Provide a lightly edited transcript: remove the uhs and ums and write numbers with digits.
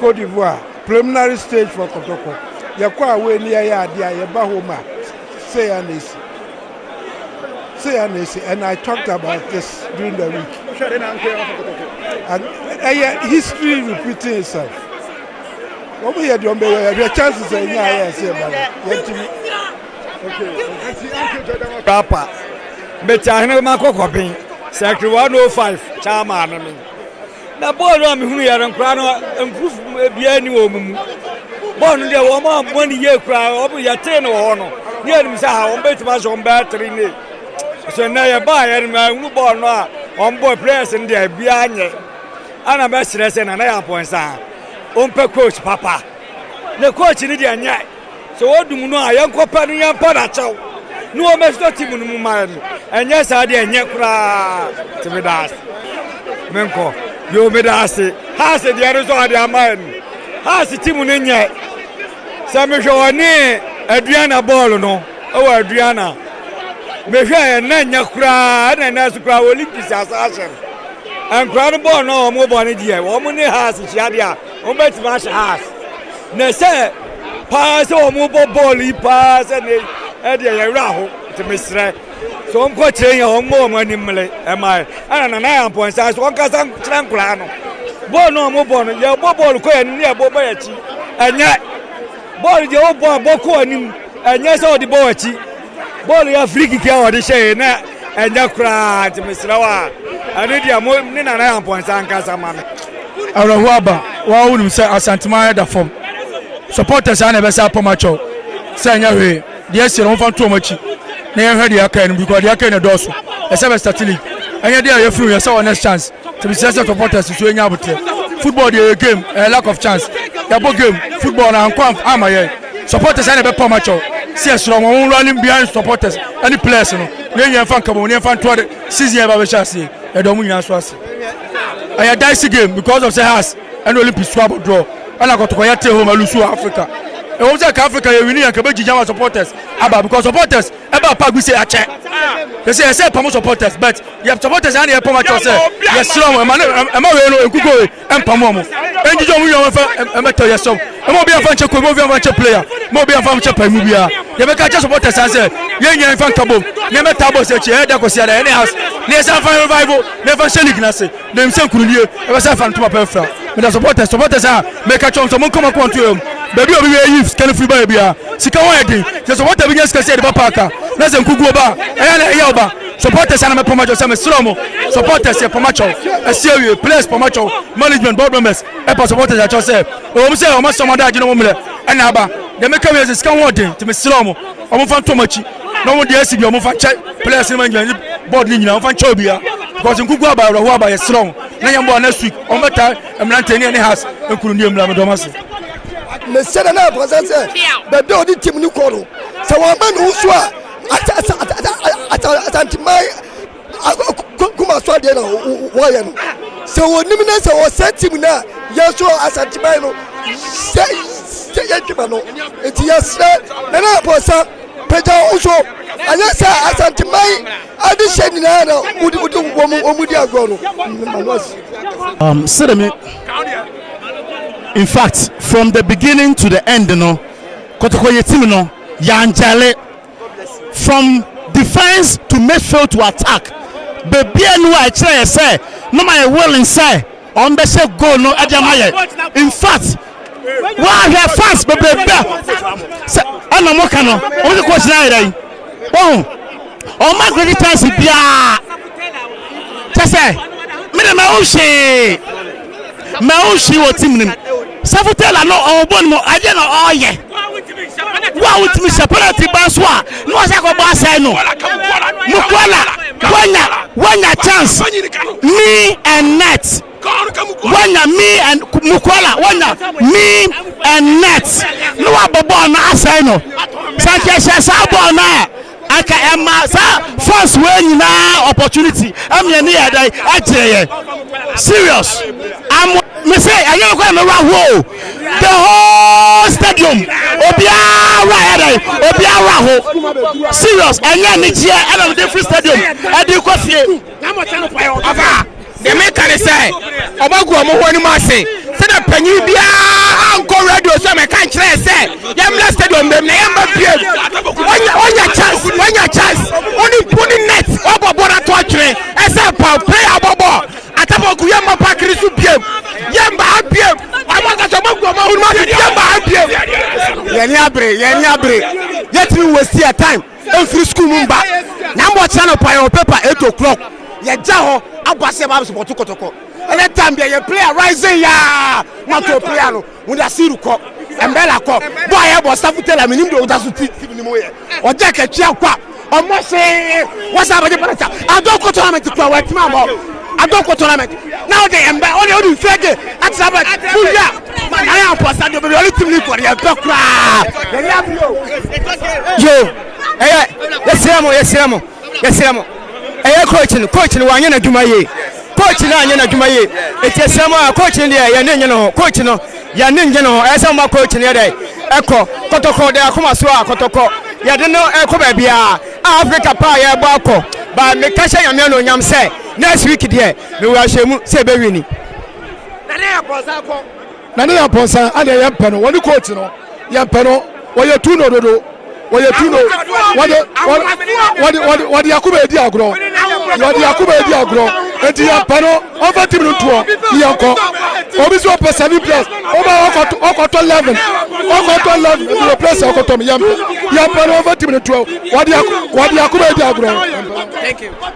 Côte d'Ivoire, preliminary stage for Kotoko. Yakwa we near Yadia, Yabahoma, say Anesi, and I talked about this during the week. And history repeating itself. What we had done, your chances are yes, Papa, but I know my copy, Secretary 105, Chairman. Na boy no me hunu ya nkra no improve bia ni wo mu boy no de wo ma boni ye kra obu ya te no ho no ne anim sa ha on betima so on battery ne so na ya ba ya ma hunu boy no a on boy players ndi bia anye ana be stress na ya ponsa on pe coach papa ne coach ni de anye so odum no a yankopa no yampa na chaw no o me sto team no mu ma no anye sa de anye kra timidas menko yo me da ase ha se de rezo ade aman ha se timu ne nya sa me hwe oni aduana ball no o aduana me hwe na nya kura na su kura Olympics assassin an kura no ball no mo ball ne die wo mo ne ha se chia de a o bet ma ha na se pa se o mo ball yi pa se ne e de ye wra ho te mesre so on ko chere yan on mo ni mle e mai ana na yan pon sa so on ka san trankula no ball no mo ball no ye ball ko yan ni e bo ya chi enye ball je o ball ko anim enye so di ball chi ball ya free kick ya o de she na enye kra ti mesra wa ani dia mo ni na yan pon sa nka sa ma me awrahu aba wa wonu se Asante ma da form supporters ana be sa pomacho se nya hwe de se no fa to machi na ye hwe de aka no because de aka no doso e se be start league anya de ye free ye say next chance to be serious supporters so enya abotre football dey game lack of chance ya bo game football na ankwam amaye supporters ana be pomacho se esro mo running behind supporters any players no ne nya fa nkabo ne fa nto de season ba be chance e do mu nyina so ase aya dice game because of say has and Olympics swap draw ana Kotoko ya te home alusu Africa e wo say Africa ye win yan ka be jijama supporters aba because supporters eba pagbi say ache they say promote supporters but you have supporters and you promote yourself yes slow e ma we no enkugo e empamo mo enjijo mu yan fa e meto yes so e mo bi an fa nche ko mo bi an fa nche player mo bi an fa nche pa mu bia ye be ka che supporters and say ye nyan fa nkabo ne meta bo se che e da ko sia da any house ne sa fa revival ne fa shelik na se dem se nkurulie e be sa fa ntuma pa fra me da supporters a make a chance mo come kwon to baby obi we youth can free buy bia sika won edin so what be yes kase de papa aka na se nkugu oba eya na eya oba supporters ana me pomacho se me slomo supporters e pomacho e sewe players pomacho management board members e pa supporters a cho se o mo se o ma somo da agino mo mle e na aba de me come yes sika won edin to me slomo o mo fa ntomachi no mo de asibi o mo fa che players ni management board ni nyina o fa cho bia because nkugu aba ro aba yes slomo na nyambo next week o meta emrante ni any house enkuru ni emra me do mase me said na presence the do the team ni ko no so one man who so Asante mai kuma so de na wo ye no so onim na so o set team na ye so Asante mai no say ye twa no enti yes na posa peja uso anya say Asante mai adi sheni na na omudi agro no Seremi. In fact, from the beginning to the end, Kotoko team yanjale from defense to midfield to attack. Baby, I try say no my will inside on the say goal no ajamaye. In fact, why have fast baby? Ana mokano. Only question I oh my great chance bia. Tese, me Maushi wo team nim. Safutela no obon mo aje no oye. Wa wutimi separate baswa. No say go basai no. Mukwala. Wanya chance. Me and net. Wanya me and Mukwala. Wanya me and net. No abobo na asai no. Sanke sa bo na. Aka emma sa first way na opportunity. Am ye near dai ajeye. Serious. Me say I never go me the whole stadium obiara ho serious anya ni je and the free stadium e dey go fie na mo tell no fire ava the make can say obagu omo ho ni ma say Said a penny be uncle radio so I can't say Yamla Stadium Yamba Pier. On your chance, only putting net over border torture as a play a bubble. Atabo Yamba Pakrisu Pier. Yamba Pier. I want to Yamba Pier. Yaniabre. Yet we will see a time. Every school mumba. Number channel pile paper 8 o'clock. Yajaho Abaseba support to Kotoko. And that time they play a rising ya Mato Piano with a Siruko and Bella Cop. Boy, I was stuff to tell him to or Jack a Chiapa or Mosse. What's up with the Panata? I don't go tournament to play with Mamma. I don't go tournament. Now they am only fed it at Sabbath. I am passing the only team for your background. Yo, yes, coach no anya na dwuma ye coach na anya na dwuma ye etiasema coach ne ya ne no coach no ya ne nge no esa ma coach ne dey eko Kotoko dey akoma so Kotoko ya de no eko ba bia Africa pa ya gba akọ ba me ka hye yame no nyam say next week dey me wa hwemu say be wini na ne ya ponsa ade ya mpe no woni coach no ya mpe no wo ye tu no dodo wo ye tu no wadi Yakuba edi agro wadi Yakuba edi agro enti ya pano over team no to yanko obi so per 7 players over okoto 11 the place okoto ya pano over team no to wadi Yakuba edi agro. Thank you.